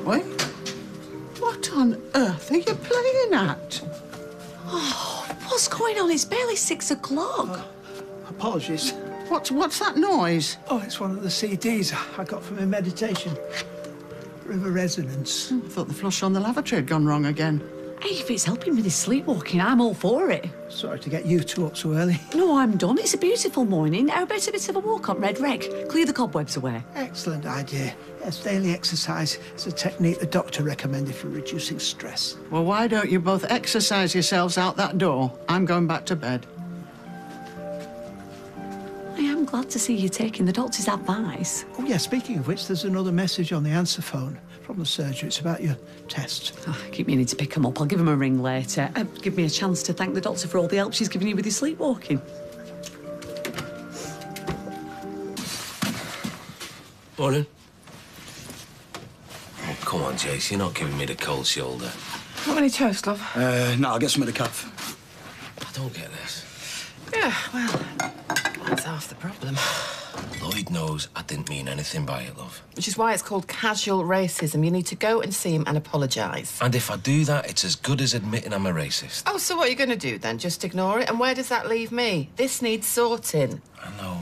haven't we? What on earth are you playing at? Oh, what's going on? It's barely 6 o'clock. Apologies. What's that noise? Oh, it's one of the CDs I got from a meditation. River Resonance. I thought the flush on the lavatory had gone wrong again. Hey, if it's helping with his sleepwalking, I'm all for it. Sorry to get you two up so early. No, I'm done. It's a beautiful morning. How about a bit of a walk on Red Reg? Clear the cobwebs away. Excellent idea. Yes, daily exercise is a technique the doctor recommended for reducing stress. Well, why don't you both exercise yourselves out that door? I'm going back to bed. I am glad to see you taking the doctor's advice. Oh, yeah, speaking of which, there's another message on the answer phone from the surgery. It's about your test. Oh, keep meaning to pick him up. I'll give him a ring later. Give me a chance to thank the doctor for all the help she's given you with your sleepwalking. Morning. Oh, come on, Jace. You're not giving me the cold shoulder. Not any toast, love? No, I'll get some of the cup. I don't get this. Yeah, well, that's half the problem. Lloyd knows I didn't mean anything by it, love. Which is why it's called casual racism. You need to go and see him and apologise. And if I do that, it's as good as admitting I'm a racist. Oh, so what are you going to do then? Just ignore it? And where does that leave me? This needs sorting. I know.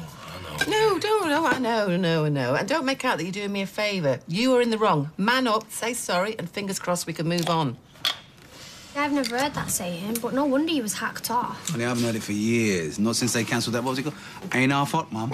No, I know. And don't make out that you're doing me a favour. You are in the wrong. Man up, say sorry, and fingers crossed we can move on. I've never heard that saying, but no wonder he was hacked off. Well, I haven't heard it for years. Not since they cancelled that, what was it called? Ain't our fault, Mum.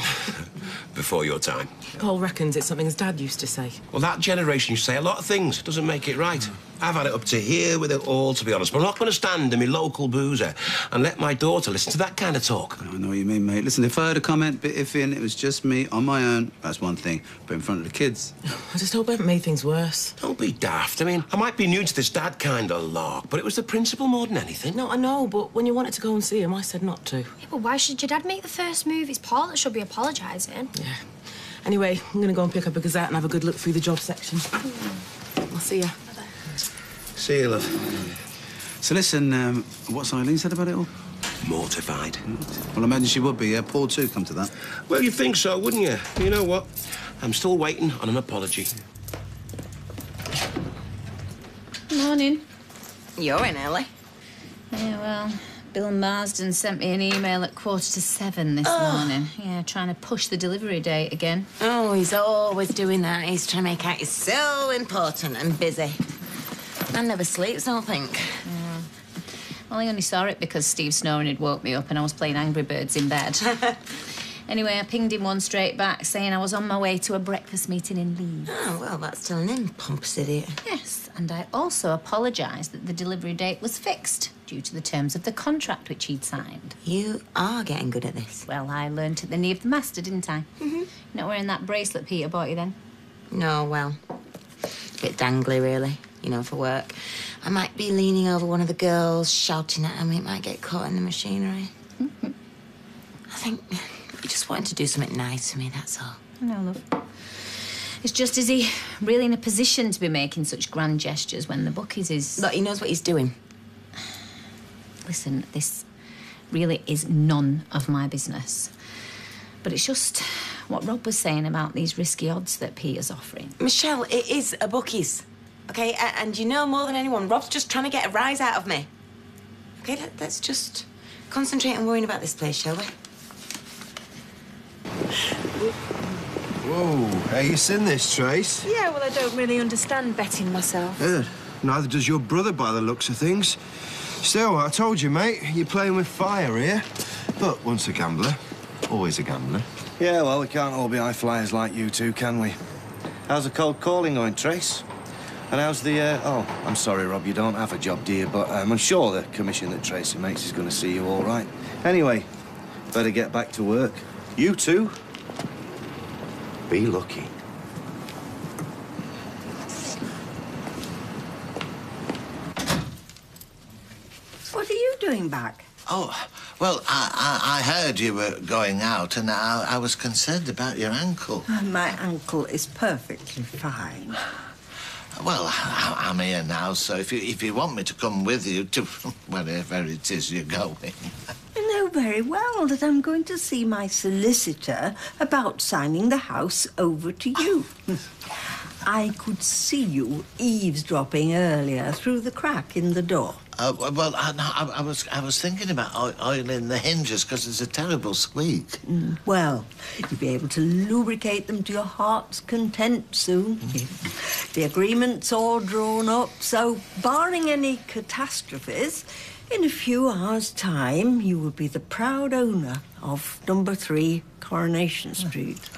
Before your time. Paul reckons it's something his dad used to say. Well, that generation used to say a lot of things. Doesn't make it right. I've had it up to here with it all, to be honest. But I'm not going to stand in my local boozer and let my daughter listen to that kind of talk. I know what you mean, mate. Listen, if I heard a comment bit iffy and it was just me on my own, that's one thing. But in front of the kids... I just hope I haven't made things worse. Don't be daft. I mean, I might be new to this dad kind of lark, but it was the principle more than anything. No, I know, but when you wanted to go and see him, I said not to. Yeah, but why should your dad make the first move? It's Paul that should be apologising. Yeah. Anyway, I'm going to go and pick up a Gazette and have a good look through the job section. I'll see ya. See you, love. So listen, what's Eileen said about it all? Mortified. Well, I imagine she would be. Yeah, Paul too, come to that. Well, you'd think so, wouldn't you? You know what? I'm still waiting on an apology. Morning. You're in early. Yeah, well, Bill Marsden sent me an email at 7:15 this morning. Yeah, trying to push the delivery date again. Oh, he's always doing that. He's trying to make out he's so important and busy. Man never sleeps, I don't think. Yeah. Well, I only saw it because Steve snoring had woke me up and I was playing Angry Birds in bed. Anyway, I pinged him one straight back, saying I was on my way to a breakfast meeting in Leeds. Oh, well, that's telling him, pompous idiot. Yes, and I also apologised that the delivery date was fixed due to the terms of the contract which he'd signed. You are getting good at this. Well, I learnt at the knee of the master, didn't I? Mm-hmm. You're not wearing that bracelet Peter bought you then? No, well, a bit dangly, really, you know, for work. I might be leaning over one of the girls, shouting at him. It might get caught in the machinery. I think he just wanted to do something nice for me, that's all. No, love. It's just, is he really in a position to be making such grand gestures when the bookies is... Look, he knows what he's doing. Listen, this really is none of my business. But it's just what Rob was saying about these risky odds that Peter's offering. Michelle, it is a bookies, OK? And you know more than anyone, Rob's just trying to get a rise out of me. OK, let's just concentrate on worrying about this place, shall we? Whoa, have you seen this, Trace? Yeah, well, I don't really understand betting myself. Yeah, neither does your brother by the looks of things. Still, I told you, mate, you're playing with fire here. But once a gambler, always a gambler. Yeah, well, we can't all be high flyers like you two, can we? How's the cold calling going, Trace? And how's the, Oh, I'm sorry, Rob, you don't have a job, do you? But I'm sure the commission that Tracy makes is going to see you all right. Anyway, better get back to work. You two, be lucky. What are you doing back? Oh, well, I heard you were going out and I was concerned about your ankle. My ankle is perfectly fine. Well, I'm here now, so if you want me to come with you to wherever it is you're going. You know very well that I'm going to see my solicitor about signing the house over to you. I could see you eavesdropping earlier through the crack in the door. Well, I was thinking about oiling the hinges because there's a terrible squeak. Well, you'll be able to lubricate them to your heart's content soon. The agreement's all drawn up, so barring any catastrophes, in a few hours' time, you will be the proud owner of number 3 Coronation Street.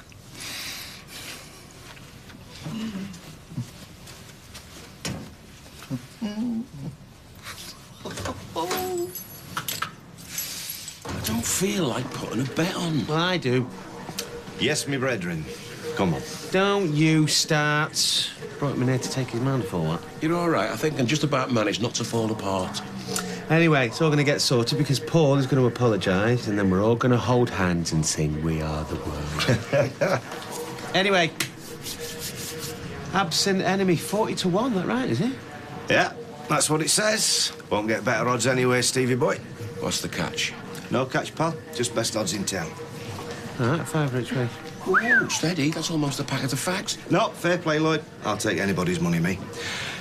I don't feel like putting a bet on. Well, I do. Yes, me brethren. Come on. Don't you start. Brought him in here to take his man for what? You're all right, I think, and just about managed not to fall apart. Anyway, it's all going to get sorted because Paul is going to apologise and then we're all going to hold hands and sing We Are the World. Anyway, absent enemy 40 to 1, that right, is it? Yeah, that's what it says. Won't get better odds anyway, Stevie boy. What's the catch? No catch, pal. Just best odds in town. All right, 5 each way. Ooh, steady. That's almost a packet of facts. No, fair play, Lloyd. I'll take anybody's money, me.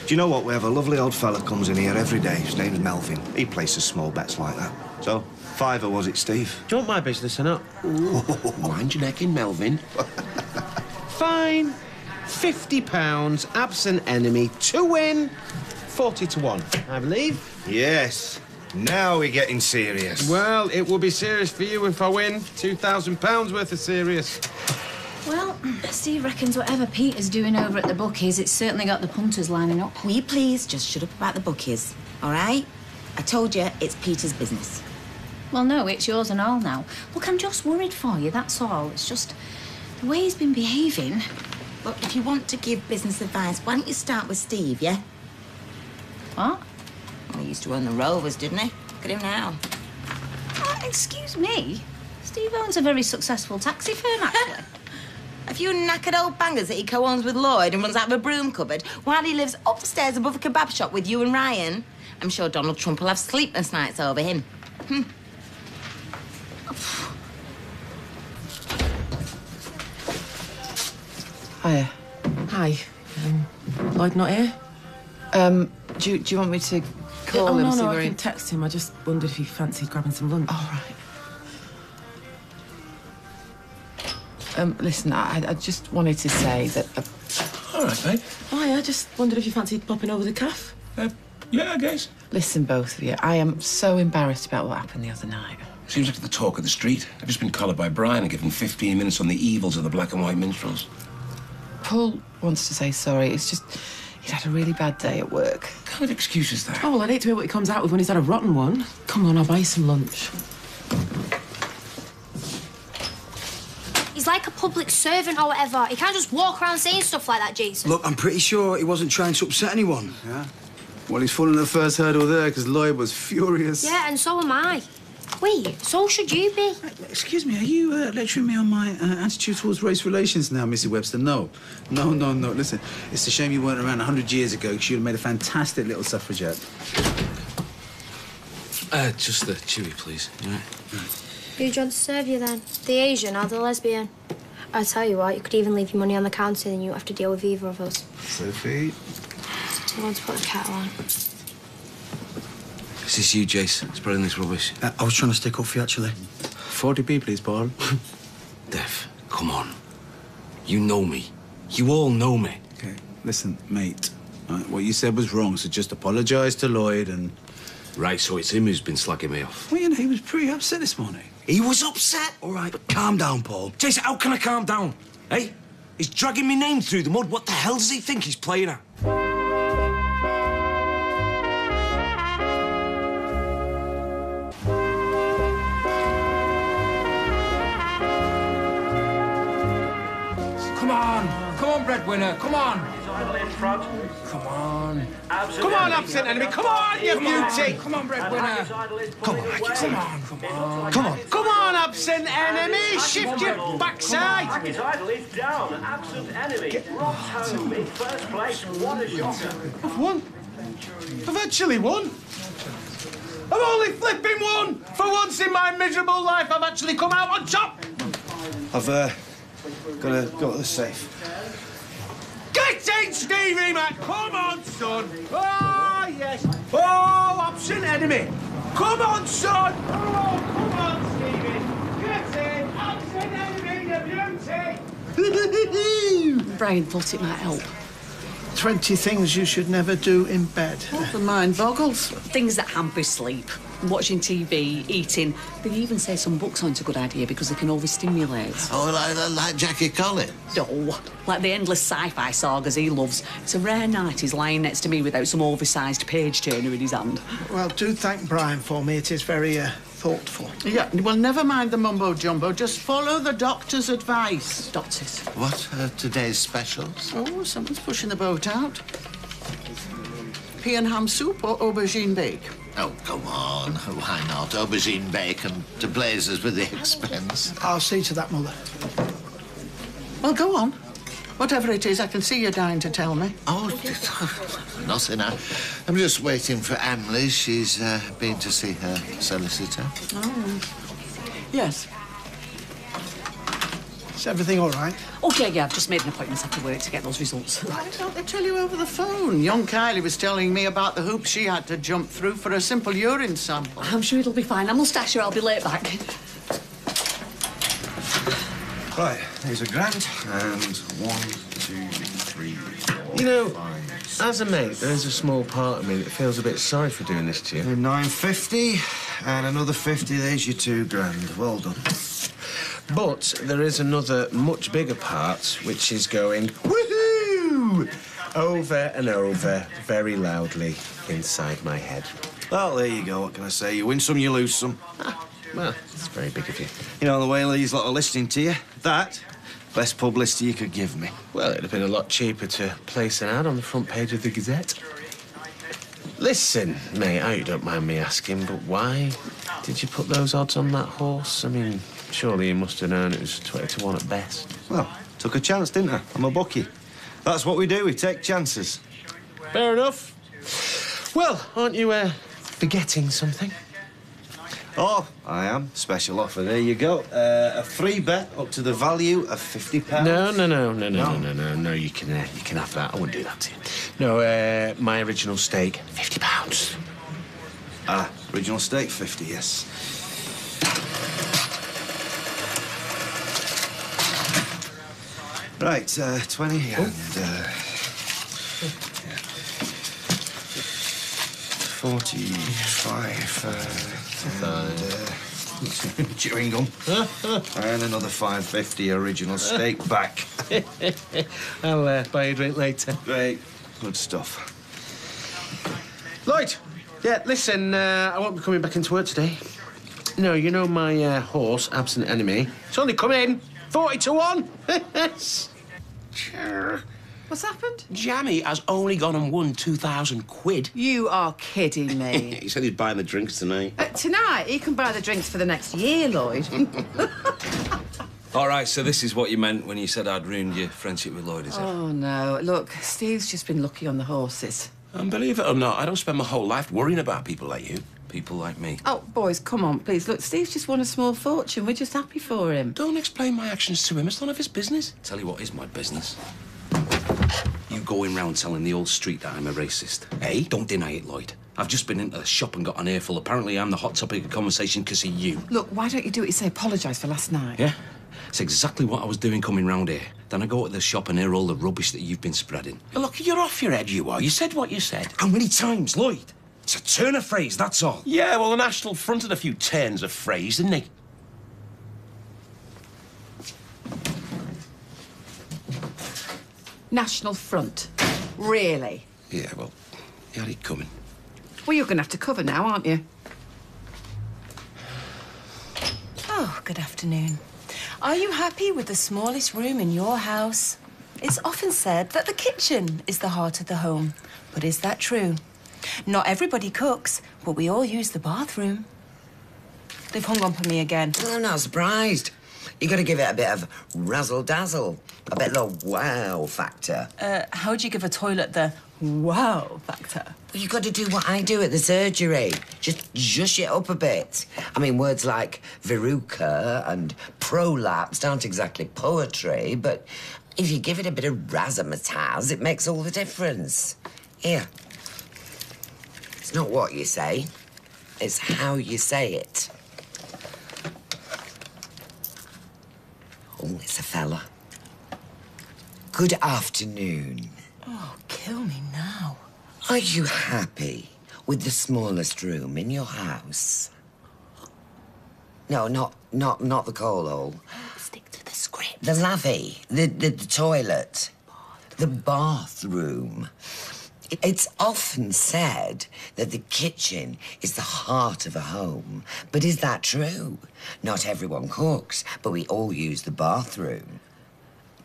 Do you know what? We have a lovely old fella comes in here every day. His name's Melvin. He places small bets like that. So, 5 was it, Steve? Do you want my business or not? Mind your neck in, Melvin. Fine. £50, absent enemy, to win, 40 to 1, I believe. Yes. Now we're getting serious. Well, it will be serious for you if I win. £2,000 worth of serious. Well, Steve reckons whatever Peter's doing over at the bookies, it's certainly got the punters lining up. Will you please just shut up about the bookies, all right? I told you it's Peter's business. Well, no, it's yours and all now. Look, I'm just worried for you, that's all. It's just the way he's been behaving. Look, if you want to give business advice, why don't you start with Steve, yeah? What? Well, he used to own the Rovers, didn't he? Look at him now. Excuse me? Steve owns a very successful taxi firm, actually. A few knackered old bangers that he co-owns with Lloyd and runs out of a broom cupboard while he lives upstairs above a kebab shop with you and Ryan. I'm sure Donald Trump will have sleepless nights over him. Hiya. Hi. Lloyd not here? Do you want me to call him? No, I can text him. I just wondered if he fancied grabbing some lunch. All right. Listen, I just wanted to say that... All right, mate. Oh, yeah, I just wondered if you fancied popping over the cafe. Yeah, I guess. Listen, both of you, I am so embarrassed about what happened the other night. Seems like the talk of the street. I've just been collared by Brian and given 15 minutes on the evils of the black and white minstrels. Paul wants to say sorry. It's just he's had a really bad day at work. What kind of excuse is that? Oh, well, I'd hate to hear what he comes out with when he's had a rotten one. Come on, I'll buy you some lunch. He's like a public servant or whatever. He can't just walk around saying stuff like that, Jason. Look, I'm pretty sure he wasn't trying to upset anyone. Yeah? Well, he's fallen the first hurdle there because Lloyd was furious. Yeah, and so am I. Wait, so should you be. Excuse me, are you lecturing me on my attitude towards race relations now, Missy Webster? No. No. Listen, it's a shame you weren't around 100 years ago because you'd have made a fantastic little suffragette. Just the chewy, please. All right. Who do you want to serve you then? The Asian or the lesbian? I tell you what, you could even leave your money on the counter and you don't have to deal with either of us. Sophie? I want to put the kettle on. Is this you, Jason, spreading this rubbish? I was trying to stick up for you, actually. 40p, please, Paul. Dev, come on. You know me. You all know me. Okay, listen, mate. Right, what you said was wrong, so just apologise to Lloyd and... Right, so it's him who's been slagging me off. Well, you know, he was pretty upset this morning. He was upset? All right, but calm down, Paul. Jason, how can I calm down? Hey? He's dragging me name through the mud. What the hell does he think he's playing at? Come on, breadwinner, come on. Come on. Come on, absent enemy, come on, you beauty. Come on, breadwinner. Come on, come on, come on. Come on. Come on, absent enemy. Shift your backside. His idol is down. Absent enemy. Rob's home in first place. What a shocker. I've won. I've actually won. I've only flipping won. For once in my miserable life, I've actually come out on top. I've got to go to the safe. Get it! Stevie, man! Come on, son! Oh, yes! Oh, absent enemy! Come on, son! Oh, come on, Stevie! Get in! Absent enemy, you beauty! Brian thought it might help. 20 things you should never do in bed. The mind boggles. Things that hamper sleep. Watching TV, eating. They even say some books aren't a good idea because they can overstimulate. Oh, like Jackie Collins? No, like the endless sci-fi sagas he loves. It's a rare night he's lying next to me without some oversized page-turner in his hand. Well, do thank Brian for me. It is very thoughtful. Yeah, well, never mind the mumbo-jumbo. Just follow the doctor's advice. Doctors? What are today's specials? Oh, someone's pushing the boat out. Pea and ham soup or aubergine bake? Oh, come on. Why not? Aubergine bacon to blazes with the expense. I'll see to that, Mother. Well, go on. Whatever it is, I can see you're dying to tell me. Oh, nothing. I'm just waiting for Emily. She's been to see her solicitor. Oh. Yes. Is everything all right? Oh, yeah, I've just made an appointment after work to get those results. Why don't they tell you over the phone? Young Kylie was telling me about the hoops she had to jump through for a simple urine sample. I'm sure it'll be fine. I must dash her. I'll be late back. Right, there's a grand and 1, 2, 3, 4. You know, as a mate, there's a small part of me that feels a bit sorry for doing this to you. 950 and another 50. There's your 2 grand. Well done. But there is another much bigger part which is going woohoo over and over very loudly inside my head. Well, there you go. What can I say? You win some, you lose some. Well, it's very big of you. You know, the way Lee's lot are listening to you, that, best publicity you could give me. Well, it'd have been a lot cheaper to place an ad on the front page of the Gazette. Listen, mate, I hope you don't mind me asking, but why did you put those odds on that horse? I mean, surely you must have known it was 20 to 1 at best. Well, took a chance, didn't I? I'm a bookie. That's what we do, we take chances. Fair enough. Well, aren't you, forgetting something? Oh, I am. Special offer, there you go. A free bet up to the value of £50. No, you can have that. I wouldn't do that to you. No, my original stake, £50. Ah, original stake, 50, yes. Right, 20 and, 45, and, chewing gum. And another 550 original stake back. I'll buy you a drink later. Great. Good stuff. Lloyd! Yeah, listen, I won't be coming back into work today. No, you know my horse, Absent Enemy? It's only come in 40 to 1. What's happened? Jammy has only gone and won 2,000 quid. You are kidding me. He said he's buying the drinks tonight. Tonight, he can buy the drinks for the next year, Lloyd. All right, so this is what you meant when you said I'd ruined your friendship with Lloyd, is it? Oh, no. Look, Steve's just been lucky on the horses. And believe it or not, I don't spend my whole life worrying about people like you. People like me. Oh, boys, come on, please. Look, Steve's just won a small fortune. We're just happy for him. Don't explain my actions to him. It's none of his business. Tell you what is my business. You going round telling the old street that I'm a racist. Hey, don't deny it, Lloyd. I've just been into the shop and got an earful. Apparently I'm the hot topic of conversation because of you. Look, why don't you do what you say? Apologise for last night. Yeah? It's exactly what I was doing coming round here. Then I go to the shop and hear all the rubbish that you've been spreading. Look, you're off your head, you are. You said what you said. How many times, Lloyd? It's a turn of phrase, that's all. Yeah, well, the National Front had a few turns of phrase, didn't they? National Front. Really? Yeah, well, he had it coming. Well, you're going to have to cover now, aren't you? Oh, good afternoon. Are you happy with the smallest room in your house? It's often said that the kitchen is the heart of the home. But is that true? Not everybody cooks, but we all use the bathroom. They've hung on for me again. Well, I'm not surprised. You got to give it a bit of razzle-dazzle, a bit of the wow factor. How would you give a toilet the wow factor? Well, you got to do what I do at the surgery. Just zhush it up a bit. I mean, words like verruca and prolapsed aren't exactly poetry, but If you give it a bit of razzmatazz, it makes all the difference. Here. It's not what you say, it's how you say it. Oh, it's a fella. Good afternoon. Oh, kill me now. Are you happy with the smallest room in your house? No, not the coal hole. Stick to the script. The lavvy, the toilet, the bathroom. It's often said that the kitchen is the heart of a home. But is that true? Not everyone cooks, but we all use the bathroom.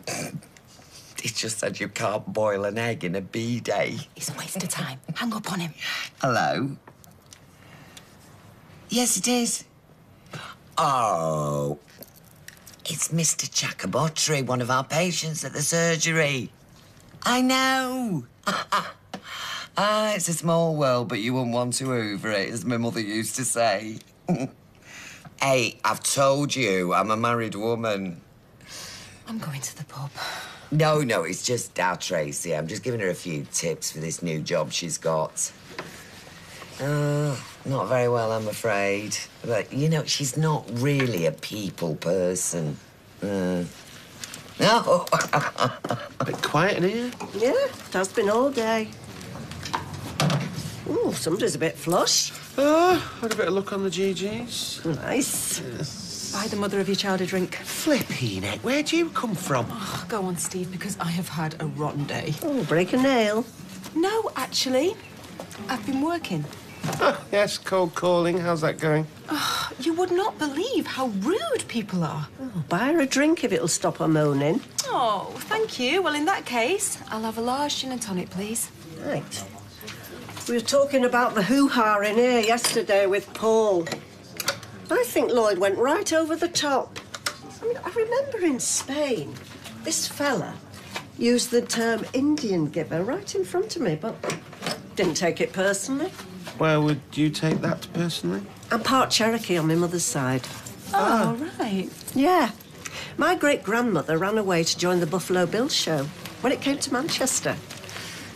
It's just that you can't boil an egg in a bidet. It's a waste of time. Hang up on him. Hello? Yes, it is. Oh, it's Mr. Chakabotri, one of our patients at the surgery. I know. It's a small world, but you wouldn't want to hoover it, as my mother used to say. Hey, I've told you, I'm a married woman. I'm going to the pub. No, it's just our Tracy. I'm just giving her a few tips for this new job she's got. Not very well, I'm afraid. But, you know, she's not really a people person. No. A bit quiet in here. Yeah, it has been all day. Ooh, somebody's a bit flush. Had a bit of luck on the GGs. Nice. Yes. Buy the mother of your child a drink. Flippy neck, where'd you come from? Oh, go on, Steve, because I have had a rotten day. Oh, break a nail. No, actually, I've been working. Oh, yes, cold calling. How's that going? Oh, you would not believe how rude people are. Oh, buy her a drink if it'll stop her moaning. Oh, thank you. Well, in that case, I'll have a large gin and tonic, please. Right. We were talking about the hoo-ha in here yesterday with Paul. I think Lloyd went right over the top. I mean, I remember in Spain, this fella used the term Indian giver right in front of me, but didn't take it personally. Where would you take that personally? I'm part Cherokee on my mother's side. Oh, right. Yeah. My great-grandmother ran away to join the Buffalo Bill show when it came to Manchester.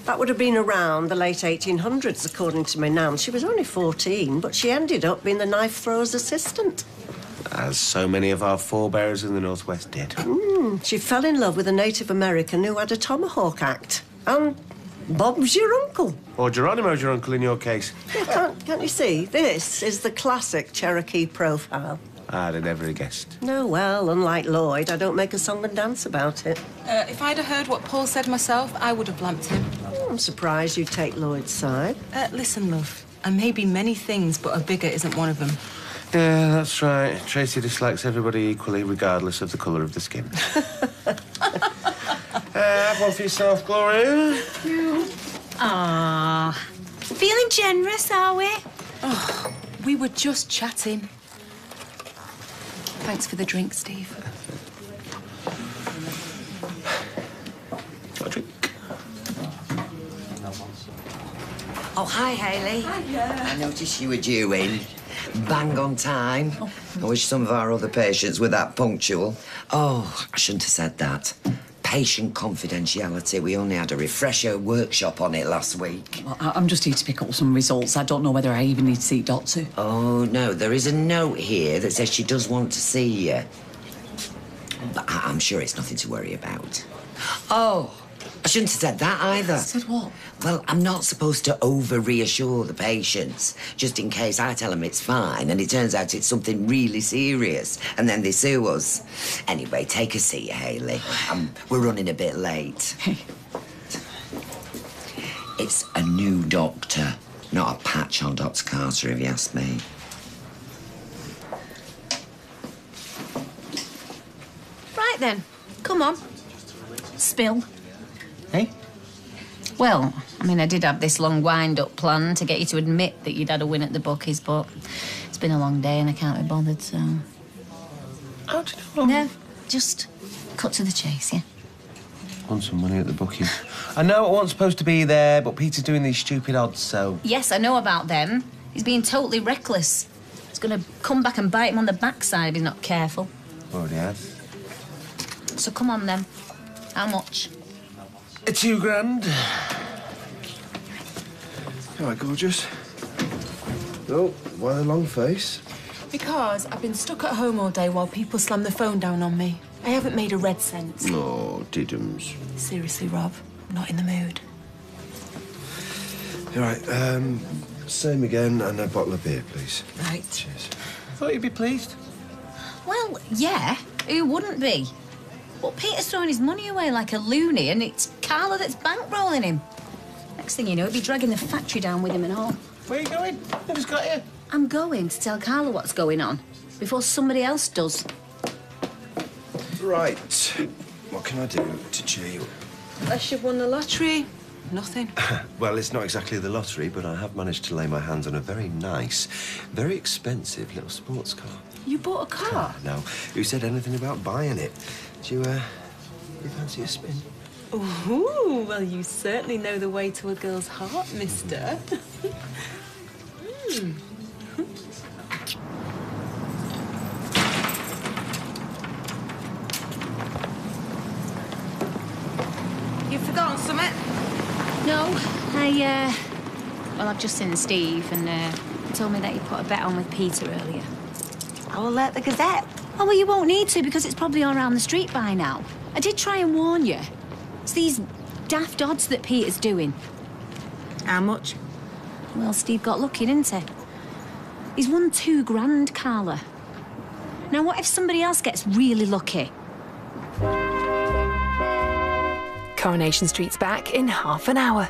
That would have been around the late 1800s, according to my nan. She was only 14, but she ended up being the knife thrower's assistant. As so many of our forebears in the Northwest did. She fell in love with a Native American who had a tomahawk act. And Bob's your uncle. Or Geronimo's your uncle in your case. Yeah, can't you see? This is the classic Cherokee profile. I'd have never guessed. No, well, unlike Lloyd, I don't make a song and dance about it. If I'd have heard what Paul said myself, I would have blamped him. I'm surprised you take Lloyd's side. Listen, love, I may be many things, but a bigger isn't one of them. Yeah, that's right. Tracy dislikes everybody equally, regardless of the colour of the skin. Have one for yourself, Gloria. Ah, feeling generous, are we? Oh, we were just chatting. Thanks for the drink, Steve. Got a drink? Oh, hi, Hayley. Hiya. I noticed you were due in. Bang on time. I wish some of our other patients were that punctual. Oh, I shouldn't have said that. Patient confidentiality. We only had a refresher workshop on it last week. Well, I'm just here to pick up some results. I don't know whether I even need to see a doctor. Oh, no, there is a note here that says she does want to see you. But I'm sure it's nothing to worry about. Oh, I shouldn't have said that either. Said what? Well, I'm not supposed to over-reassure the patients, just in case I tell them it's fine and it turns out it's something really serious, and then they sue us. Anyway, take a seat, Hayley. We're running a bit late. It's a new doctor, not a patch on Dr. Carter, if you ask me. Right then, come on. Spill. Hey? Well, I mean, I did have this long wind-up plan to get you to admit that you'd had a win at the bookies, but it's been a long day and I can't be bothered, so... How do you know? No, just cut to the chase, yeah? Want some money at the bookies. I know I wasn't supposed to be there, but Peter's doing these stupid odds, so... Yes, I know about them. He's being totally reckless. He's going to come back and bite him on the backside if he's not careful. Already has. So come on, then. How much? $2 grand. All right, gorgeous. Oh, why the long face? Because I've been stuck at home all day while people slam the phone down on me. I haven't made a red cent. Oh, diddums. Seriously, Rob, I'm not in the mood. All right, same again and a bottle of beer, please. Right. Cheers. Thought you'd be pleased. Well, yeah, who wouldn't be? But Peter's throwing his money away like a loony, and it's Carla that's bankrolling him. Next thing you know, he'll be dragging the factory down with him and all. Where are you going? Who's got you? I'm going to tell Carla what's going on before somebody else does. Right. What can I do to cheer you up? Unless you've won the lottery, nothing. Well, it's not exactly the lottery, but I have managed to lay my hands on a very nice, very expensive little sports car. You bought a car? No. Who said anything about buying it? Do you fancy a spin? Ooh, well, you certainly know the way to a girl's heart, mister. You've forgotten something? No, well, I've just seen Steve, and he told me that you put a bet on with Peter earlier. I will let the Gazette. Oh, well, you won't need to, because it's probably all around the street by now. I did try and warn you. It's these daft odds that Peter's doing. How much? Well, Steve got lucky, didn't he? He's won $2 grand, Carla. Now, what if somebody else gets really lucky? Coronation Street's back in half an hour.